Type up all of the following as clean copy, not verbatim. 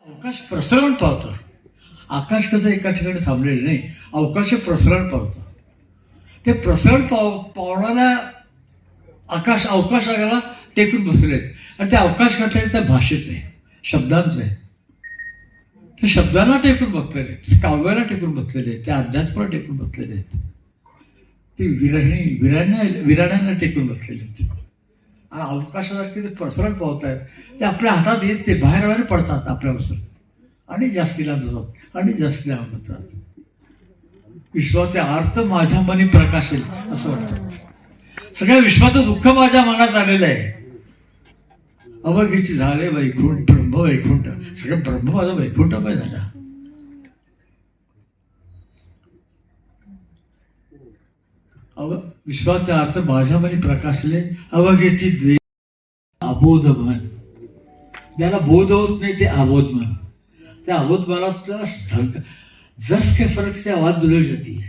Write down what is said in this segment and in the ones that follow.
अवकाश प्रसरण पावतं. आकाश कसं एका ठिकाणी थांबलेलं नाही, अवकाश प्रसरण पावतं. ते प्रसरण पावणाऱ्या अवकाशाला टेकून बसलेले आहेत. आणि ते अवकाश घातलेले त्या भाषेत आहे, शब्दांचं आहे. ते शब्दांना टेकून बसलेले आहेत, काव्याला टेकून बसलेले आहेत, त्या अध्यात्माला टेकून बसलेले आहेत. ते विराण्यांना टेकून बसलेले आहेत. आणि अवकाशासारखे ते प्रसरण पावत आहेत, ते आपल्या हातात येत ते बाहेर पडतात आपल्यापासून आणि जास्ती लांब जातात आणि जास्ती लांब जातात. विश्वाचे अर्थ माझ्या मनी प्रकाशेल असं वाटतं. सगळ्या विश्वाचं दुःख माझ्या मनात आलेलं आहे. अवघीची झाले वैकुंठ ब्रह्म वैकुंठ, सगळं ब्रह्म माझा वैकुंठमय झाला. विश्वाचा अर्थ माझ्या मनी प्रकाशले अवघेची द्वे अबोध मन. ज्याला बोध होत नाही ते अबोध मन. त्या अबोध मनातला जस्ट के फरक से आवाज बदल जाती है.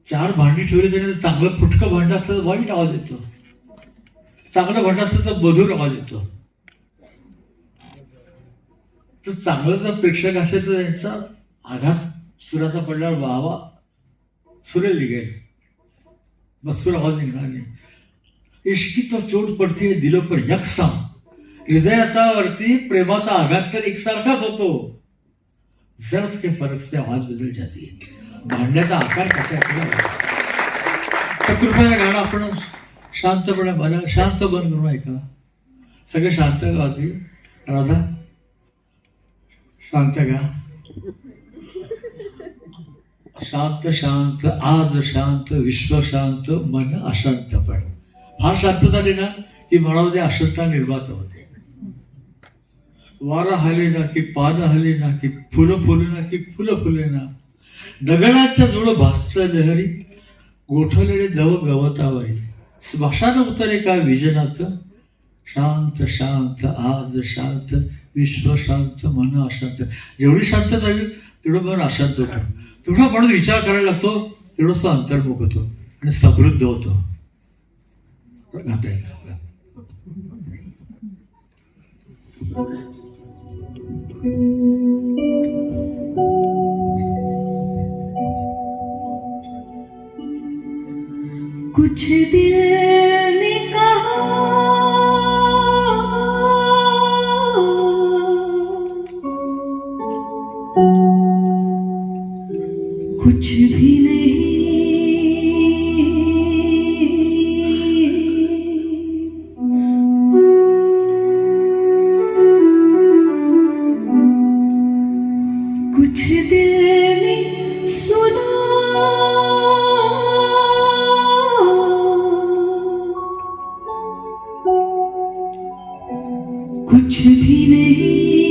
4 भांडी ठेवली तरी चांगलं फुटकं भांड असतं तर वाईट आवाज येतो, चांगलं भांड असतं तर मधुर आवाज येतो. तर चांगलं जर प्रेक्षक असेल तर त्यांचा आघात सुराचा पडल्यावर वावा सुरेल निघेल, मस्तूर आवाज निघणार नाही. इश्की तो चोट पडते दिलो पर यकसा. हृदयाचा वरती प्रेमाचा आघात तर एकसारखाच होतो. जर्फ के फरक से आवाज बदल जाती है. भांडण्याचा आकार कसा तर कृपया गाणं आपण शांतपणे मला शांत बंद करून ऐका. सगळे शांत गाती. राधा शांत गा. शांत शांत आज शांत विश्व शांत मन अशांत. पण फार शांत झाली ना की मनामध्ये अशांतता निर्माण होते. वारा हले ना की पानं हले ना की फुलं फुले ना की फुलं फुले ना. दगडाच्या जोड भासत लहरी गोठवलेले दव गवतावरी. स्मशान उतरे का विजनात. शांत शांत आज शांत विश्व शांत मन अशांत. जेवढी शांत झाली तेवढं मन अशांत होतं. तेवढा म्हणून विचार करायला लागतो, तेवढं तो अंतर्मुख होतो आणि समृद्ध होतो. कुछ दिल ने कहा कुछ भी नहीं. कुछ दिल ने सुना कुछ भी नहीं.